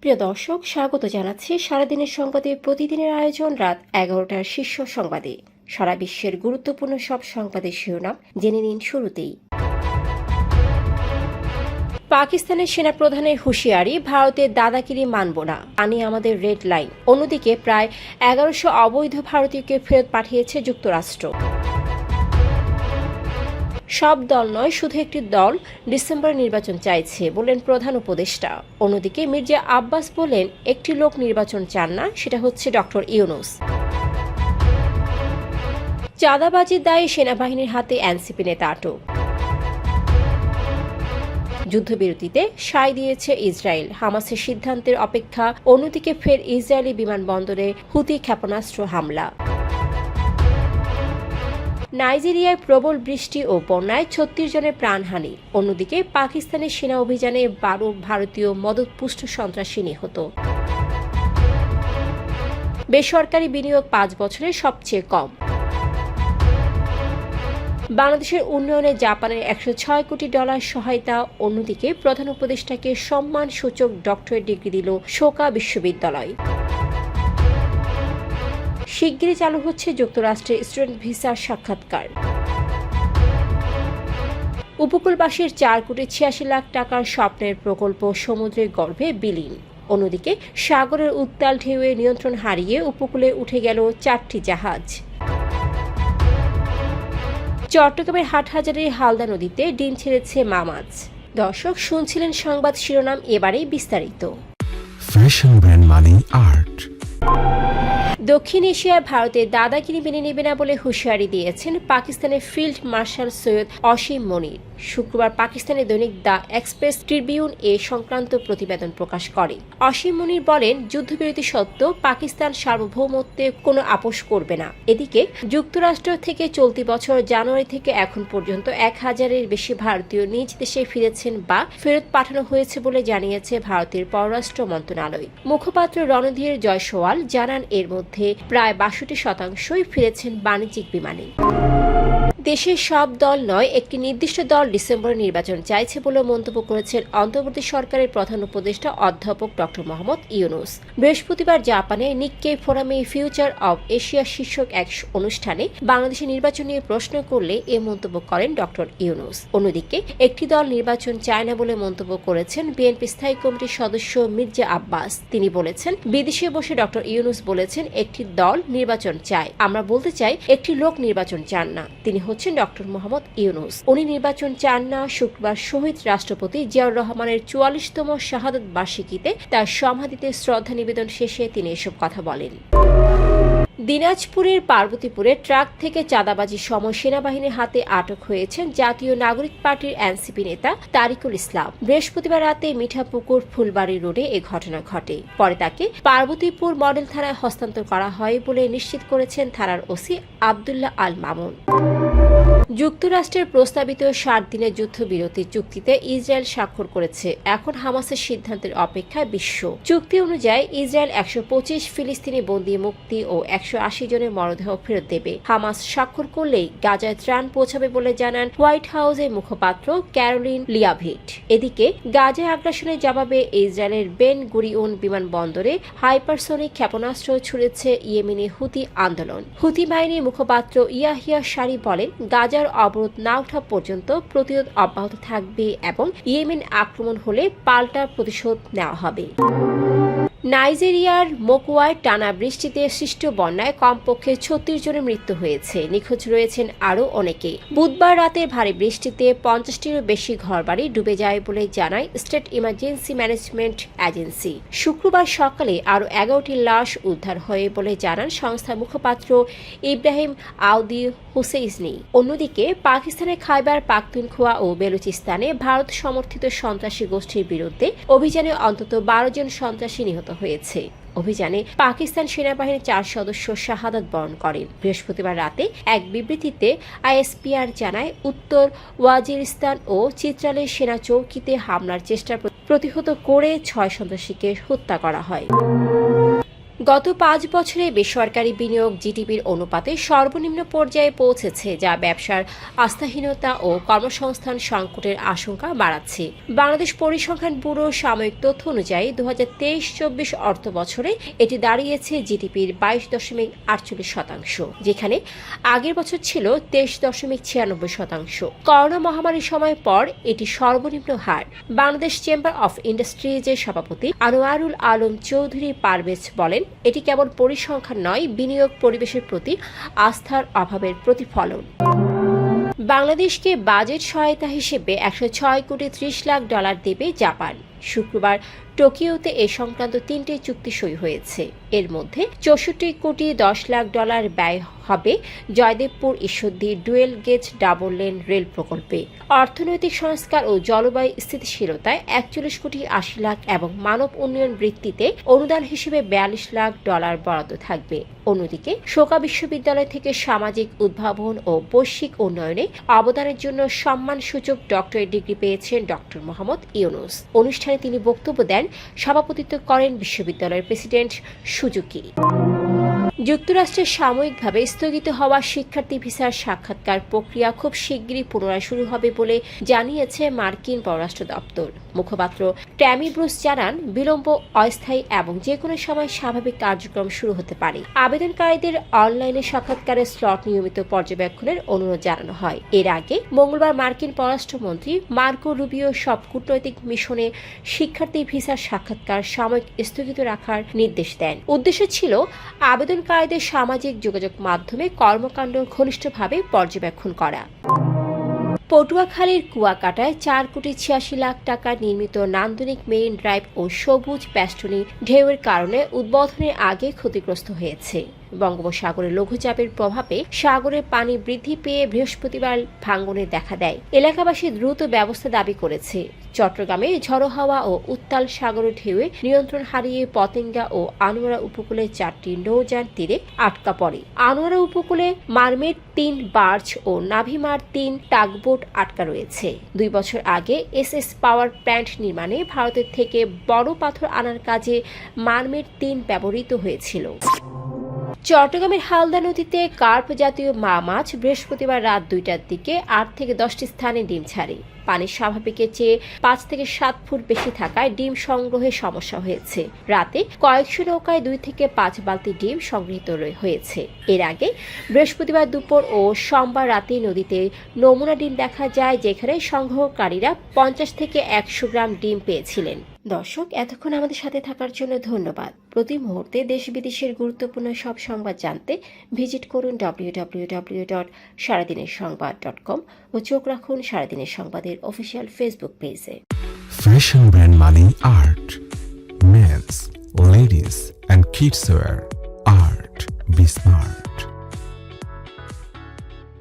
প্রিয় দর্শক, স্বাগত জানাচ্ছি সারাদিনের সংবাদে প্রতিদিনের আয়োজন রাত 11টার শীর্ষ সংবাদে। সারা বিশ্বের গুরুত্বপূর্ণ সব সংবাদের শিরোনাম জেনে নিন শুরুতেই। পাকিস্তানের সেনাপ্রধানের হুঁশিয়ারি, ভারতের দাদাগিরি মানব না, আনি আমাদের রেড লাইন। অন্যদিকে প্রায় 1100 অবৈধ ভারতীয়কে ফেরত পাঠিয়েছে যুক্তরাষ্ট্র। সব দল নয়, শুধু একটি দল ডিসেম্বরে নির্বাচন চাইছে বললেন প্রধান উপদেষ্টা। অন্যদিকে মির্জা আব্বাস বলেন একটি লোক নির্বাচন চান না, সেটা হচ্ছে ডক্টর ইউনূস। চাঁদাবাজির দায়ে সেনাবাহিনীর হাতে এনসিপি নেতা আটক। যুদ্ধবিরতিতে সায় দিয়েছে ইসরায়েল, হামাসের সিদ্ধান্তের অপেক্ষা। অন্যদিকে ফের ইসরায়েলি বিমানবন্দরে হুতি ক্ষেপণাস্ত্র হামলা। নাইজেরিয়ায় প্রবল বৃষ্টি ও বন্যায় 36 জনের প্রাণহানি। অন্যদিকে পাকিস্তানের সেনা অভিযানে 12 ভারতীয় মদতপুষ্ট সন্ত্রাসী নিহত। বেসরকারি বিনিয়োগ 5 বছরে সবচেয়ে কম। বাংলাদেশের উন্নয়নে জাপানের $106 কোটি সহায়তা। অন্যদিকে প্রধান উপদেষ্টাকে সম্মানসূচক ডক্টরেট ডিগ্রি দিল সোকা বিশ্ববিদ্যালয়। শিগগিরই চালু হচ্ছে যুক্তরাষ্ট্রের স্টুডেন্ট ভিসার সাক্ষাৎকার। উপকূলবাসীর 4,86,00,000 টাকার স্বপ্নের প্রকল্প সমুদ্রের গর্ভে বিলীন। অন্যদিকে সাগরের উত্তাল ঢেউয়ে নিয়ন্ত্রণ হারিয়ে উপকূলে উঠে গেল 4টি জাহাজ। চট্টগ্রামের হাটহাজারীর হালদা নদীতে ডিম ছেড়েছে মা মাছ। দর্শক, শুনছিলেন সংবাদ শিরোনাম, এবারেই বিস্তারিত। ফ্যাশন ব্র্যান্ড মানে আর্ট। দক্ষিণ এশিয়ায় ভারতের দাদাগিরি মেনে নেবে না বলে হুঁশিয়ারি দিয়েছেন পাকিস্তানের ফিল্ড মার্শাল সৈয়দ অসীম মনির। শুক্রবার পাকিস্তানের দৈনিক দ্য এক্সপ্রেস ট্রিবিউন এ সংক্রান্ত প্রতিবেদন প্রকাশ করে। অসীম মনির বলেন, যুদ্ধবিরতি সত্ত্বেও পাকিস্তান সার্বভৌমত্বে কোনো আপোষ করবে না। এদিকে যুক্তরাষ্ট্র থেকে চলতি বছর জানুয়ারি থেকে এখন পর্যন্ত 1000-এর বেশি ভারতীয় নিজ দেশে ফিরেছেন বা ফেরত পাঠানো হয়েছে বলে জানিয়েছে ভারতের পররাষ্ট্র মন্ত্রণালয়। মুখপাত্র রণধীর জয়সওয়াল জানান, এর মধ্যে প্রায় 62% ফিরেছেন বাণিজ্যিক বিমানে। দেশের সব দল নয়, একটি নির্দিষ্ট দল ডিসেম্বরে নির্বাচন চাইছে বলে মন্তব্য করেছেন অন্তর্বর্তী সরকারের প্রধান উপদেষ্টা অধ্যাপক ডক্টর মোহাম্মদ ইউনূস। বৃহস্পতিবার জাপানে নিক্কেই ফোরামে ফিউচার অব এশিয়া শীর্ষক এক অনুষ্ঠানে বাংলাদেশের নির্বাচন নিয়ে প্রশ্ন করলে এ মন্তব্য করেন ডক্টর ইউনূস। অন্যদিকে একটি দল নির্বাচন চায় না বলে মন্তব্য করেছেন বিএনপি স্থায়ী কমিটির সদস্য মির্জা আব্বাস। তিনি বলেছেন, বিদেশে বসে ডক্টর ইউনূস বলেছেন একটি দল নির্বাচন চায়, আমরা বলতে চাই একটি লোক নির্বাচন চান না। তিনি হচ্ছেন ডক্টর মোহাম্মদ ইউনূস। উনি নির্বাচন চান না। শুক্রবার শহীদ রাষ্ট্রপতি জিয়াউর রহমানের 44তম শাহাদত বার্ষিকীতে তার সমাধিতে শ্রদ্ধা নিবেদন শেষে তিনি এসব কথা বলেন। দিনাজপুরের পার্বতীপুরে ট্রাক থেকে চাঁদাবাজির সময় সেনাবাহিনীর হাতে আটক হয়েছেন জাতীয় নাগরিক পার্টির এনসিপি নেতা তারিকুল ইসলাম। বৃহস্পতিবার রাতে মিঠাপুকুর ফুলবাড়ি রোডে এ ঘটনা ঘটে। পরে তাকে পার্বতীপুর মডেল থানায় হস্তান্তর করা হয় বলে নিশ্চিত করেছেন থানার ওসি আব্দুল্লাহ আল মামুন। যুক্তরাষ্ট্রের প্রস্তাবিত 60 দিনের যুদ্ধবিরতি চুক্তিতে ইসরায়েল স্বাক্ষর করেছে। এখন হামাসের সিদ্ধান্তের অপেক্ষায় বিশ্ব। চুক্তি অনুযায়ী ইসরায়েল 125 ফিলিস্তিনি বন্দী মুক্তি ও 180 জনের মরদেহ ফেরত দেবে। হামাস স্বাক্ষর করলেই গাজায় ত্রাণ পৌঁছাবে বলে জানান হোয়াইট হাউসের মুখপাত্র ক্যারোলিন লিয়াভিট। এদিকে গাজায় আগ্রাসনের জবাবে ইসরায়েলের বেন গুরিয়ন বিমানবন্দরে হাইপারসনিক ক্ষেপণাস্ত্র ছুড়েছে ইয়েমেনি হুতি আন্দোলন। হুতি বাহিনীর মুখপাত্র ইয়াহিয়া শারি বলেন, গাজার অবরোধ না ওঠা পর্যন্ত প্রতিরোধ অব্যাহত থাকবে এবং ইয়েমেন আক্রমণ হলে পাল্টা প্রতিশোধ নেওয়া হবে। নাইজেরিয়ার মোকোয়ায় টানা বৃষ্টিতে সৃষ্ট বন্যায় কমপক্ষে 36 জনের মৃত্যু হয়েছে। নিখোঁজ রয়েছেন আরও অনেকে। বুধবার রাতে ভারী বৃষ্টিতে 50টিরও বেশি ঘরবাড়ি ডুবে যায় বলে জানায় স্টেট ইমার্জেন্সি ম্যানেজমেন্ট এজেন্সি। শুক্রবার সকালে আরও 11টি লাশ উদ্ধার হয় বলে জানান সংস্থার মুখপাত্র ইব্রাহিম আউদি হুসেইনি। অন্যদিকে পাকিস্তানের খাইবার পাখতুনখোয়া ও বেলুচিস্তানে ভারত সমর্থিত সন্ত্রাসী গোষ্ঠীর বিরুদ্ধে অভিযানে অন্তত 12 জন সন্ত্রাসী নিহত হয়েছে। অভিযানে পাকিস্তান সেনাবাহিনীর 4 সদস্য শাহাদাত বরণ করেন। বৃহস্পতিবার রাতে এক বিবৃতিতে আইএসপিআর জানায়, উত্তর ওয়াজিরিস্তান ও চিত্রালের সেনা চৌকিতে হামলার চেষ্টা প্রতিহত করে 6 সন্ত্রাসীকে হত্যা করা হয়। গত 5 বছরে বেসরকারি বিনিয়োগ জিডিপির অনুপাতে সর্বনিম্ন পর্যায়ে পৌঁছেছে, যা ব্যবসার আস্থাহীনতা ও কর্মসংস্থান সংকটের আশঙ্কা বাড়াচ্ছে। বাংলাদেশ পরিসংখ্যান ব্যুরো সাময়িক তথ্য অনুযায়ী 2023-24 অর্থ বছরে এটি দাঁড়িয়েছে জিডিপির 22.48%, যেখানে আগের বছর ছিল 23.96%। করোনা মহামারীর সময় পর এটি সর্বনিম্ন হার। বাংলাদেশ চেম্বার অফ ইন্ডাস্ট্রিজের সভাপতি আনোয়ারুল আলম চৌধুরী পারভেজ বলেন, এটি কেবল পরিসংখ্যান নয়, বিনিয়োগ পরিবেশের প্রতি আস্থার অভাবের প্রতিফলন। বাংলাদেশকে বাজেট সহায়তা হিসেবে $106.30 লাখ দেবে জাপান। শুক্রবার টোকিওতে এ সংক্রান্ত 3টি চুক্তি সই হয়েছে। এর মধ্যে $64.10 লাখ ব্যয় হবে Joydebpur Ishwardi dual gauge double lane rail প্রকল্পে। অর্থনৈতিক সংস্কার ও জলবায়ু স্থিতিশীলতায় $41.80 লাখ এবং মানব উন্নয়ন বৃত্তিতে অনুদান হিসেবে $42 লাখ বরাদ্দ থাকবে। অন্যদিকে শোকা বিশ্ববিদ্যালয় থেকে সামাজিক উদ্ভাবন ও বৈশ্বিক উন্নয়নে অবদানের জন্য সম্মানসূচক ডক্টরেট ডিগ্রি পেয়েছেন ডক্টর মোহাম্মদ ইউনুস। অনুষ্ঠানে তিনি বক্তব্য দেন, সভাপতিত্ব করেন বিশ্ববিদ্যালয়ের প্রেসিডেন্ট সুজুকি। যুক্তরাষ্ট্রের সাময়িকভাবে স্থগিত হওয়া শিক্ষার্থী ভিসার সাক্ষাৎকার প্রক্রিয়া খুব শিগগিরই পুনরায় শুরু হবে বলে জানিয়েছে মার্কিন পররাষ্ট্র দপ্তর। মুখপাত্র ট্যামি ব্রুস জানান, বিলম্ব অস্থায়ী এবং যে কোনো সময় স্বাভাবিক কার্যক্রম শুরু হতে পারে। আবেদনকারীদের অনলাইনে সাক্ষাৎকারের স্লট নিয়মিত পর্যবেক্ষণের অনুরোধ জানানো হয়। এর আগে মঙ্গলবার মার্কিন পররাষ্ট্রমন্ত্রী মার্কো রুবিও সব কূটনৈতিক মিশনে শিক্ষার্থী ভিসার সাক্ষাৎকার সাময়িক স্থগিত রাখার নির্দেশ দেন। উদ্দেশ্য ছিল আবেদনকারীদের সামাজিক যোগাযোগ মাধ্যমে কর্মকাণ্ড ঘনিষ্ঠভাবে পর্যবেক্ষণ করা। পটুয়াখালীর কুয়াকাটায় $4.86 লাখ নির্মিত নান্দনিক মেরিন ড্রাইভ ও সবুজ বেষ্টনী ঢেউয়ের কারণে উদ্বোধনের আগে ক্ষতিগ্রস্ত হয়েছে। বঙ্গোপসাগরে লঘুচাপের প্রভাবে সাগরের পানি বৃদ্ধি পেয়ে বৃহস্পতিবার ভাঙনে দেখা দেয়। এলাকাবাসী দ্রুত ব্যবস্থা দাবি করেছে। চট্টগ্রামে ঝড়ো হাওয়া ও উত্তাল সাগরের ঢেউয়ে নিয়ন্ত্রণ হারিয়ে পতেঙ্গা ও আনোয়ারা উপকূলে 4টি নৌযান তীরে আটকা পড়ে। আনোয়ারা উপকূলে মারমেড 3 বার্জ ও নাভিমার 3 টাগবোট আটকা রয়েছে। 2 বছর আগে এসএস পাওয়ার প্ল্যান্ট নির্মাণে ভারতের থেকে বড় পাথর আনার কাজে মারমেড 3 ব্যবহৃত হয়েছিল। চট্টগ্রামের হালদা নদীতে কার্প জাতীয় মাছ বৃহস্পতিবার রাত 2টার দিকে 8 থেকে 10টি স্থানে ডিম ছাড়ে। পানি স্বাভাবিকের চেয়ে 5 থেকে 7 ফুট বেশি থাকায় ডিম সংগ্রহে সমস্যা হয়েছে। রাতে কয়েকশো নৌকায় 2 থেকে 5 বালতি ডিম সংগৃহীত হয়েছে। এর আগে বৃহস্পতিবার দুপুর ও সোমবার রাতে নদীতে নমুনা ডিম দেখা যায়, যেখানে সংগ্রহকারীরা 50 থেকে 100 গ্রাম ডিম পেয়েছিলেন। দর্শক, এতক্ষণ আমাদের সাথে থাকার জন্য ধন্যবাদ। প্রতি মুহূর্তে দেশ বিদেশের গুরুত্বপূর্ণ সব সংবাদ জানতে ভিজিট করুন www.সারাদিনেরসংবাদ.com ও চোখ রাখুন সারাদিনের সংবাদের অফিসিয়াল ফেসবুক পেজে। Fashion brand money art, men's, ladies and kids wear.